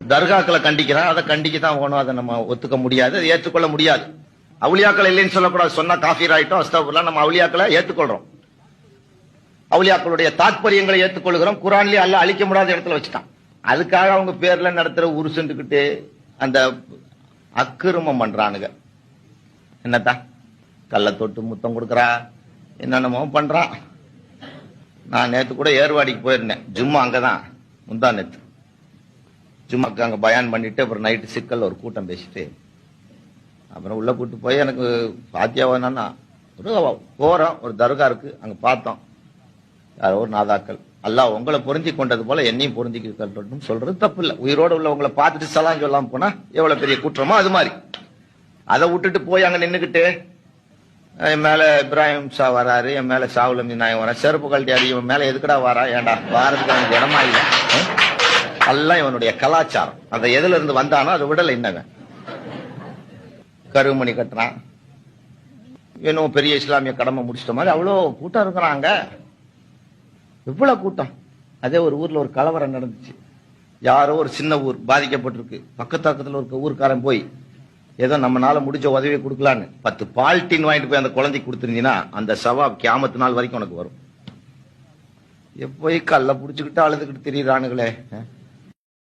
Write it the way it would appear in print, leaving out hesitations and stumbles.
தர்காக்களை கண்டிக்கிறான், அதை கண்டிக்கத்தான் போகணும். அதை நம்ம ஒத்துக்க முடியாது, அதை ஏற்றுக்கொள்ள முடியாது. அவுலியாக்கள் இல்லைன்னு சொல்லக்கூடாது. சொன்னா காஃபீர் ஆயிட்டோம். அஸ்தக்ஃபிருல்லாஹ். நம்ம அவுலியாக்களை ஏற்றுக்கொள்றோம், அவுலியாக்களுடைய தாத்பரியங்களை ஏற்றுக்கொள்கிறோம். குர்ஆன்லயே அல்லாஹ் அழிக்க முடியாத இடத்துல வச்சுட்டான். அதுக்காக அவங்க பேர்ல நடத்துற உருசுண்டுகிட்டு அந்த அக்கிரமம் பண்றானுங்க. என்னத்தான் கள்ள தொட்டு முத்தம் கொடுக்கறா, என்னென்னமோ பண்றான். நான் நேத்து கூட ஏர்வாடிக்கு போயிருந்தேன். ஜும்மா அங்கதான், முந்தா நேத்து ஜும்மாக்கு அங்க பயான் பண்ணிட்டு அப்புறம் நைட்டு சிக்கல் ஒரு கூட்டம் பேசிட்டு அப்புறம் உள்ள கூட்டு போய் எனக்கு பாத்தியாவானா போறோம். ஒரு தர்கா இருக்கு, அங்க பார்த்தோம். யாரோ ஒரு நாதாக்கள் அல்லாஹ் உங்களை பொருந்தி கொண்டது போல என்னையும் பொருந்திக்கிட்டு சொல்றது தப்பு இல்லை. உயிரோடு உள்ளவங்களை பார்த்துட்டு சலாம் சொல்லாம போனா எவ்வளவு பெரிய குற்றமோ அது மாதிரி. அதை விட்டுட்டு போய் அங்க நின்றுக்கிட்டு என் மேல இப்ராஹிம் ஷா வராரு, என் மேல ஷாவுல் நாயகம் வரா, செருப்பு கழட்டி அடி, இவன் மேல எதுக்கடா வரா, ஏண்டா வாரதுக்கு அவனுக்கு இடமா இல்லை. எல்லாம் இவனுடைய கலாச்சாரம். அதை எதுல இருந்து வந்தானோ அதை விடல. இன்னவன் கருமணி கட்டுறான், இன்னும் பெரிய இஸ்லாமிய கடமை முடிச்சிட்ட மாதிரி அவ்வளோ கூட்டம் இருக்கிறாங்க. எவ்வளவு கூட்டம். அதே ஒரு ஊர்ல ஒரு கலவரம் நடந்துச்சு. யாரோ ஒரு சின்ன ஊர் பாதிக்கப்பட்டிருக்கு. பக்கத்துல ஒரு ஊருக்காரன் போய் ஏதோ நம்மளால முடிஞ்ச உதவியை கொடுக்கலான்னு 10 பால்டின் வாங்கிட்டு போய் அந்த குழந்தைக்கு கொடுத்துருந்தீங்கன்னா அந்த சவாப் கியாமத்து நாள் வரைக்கும் உனக்கு வரும். போய் கல்ல புடிச்சுக்கிட்டு அழுதுகிட்டு திரியிறானுங்களே.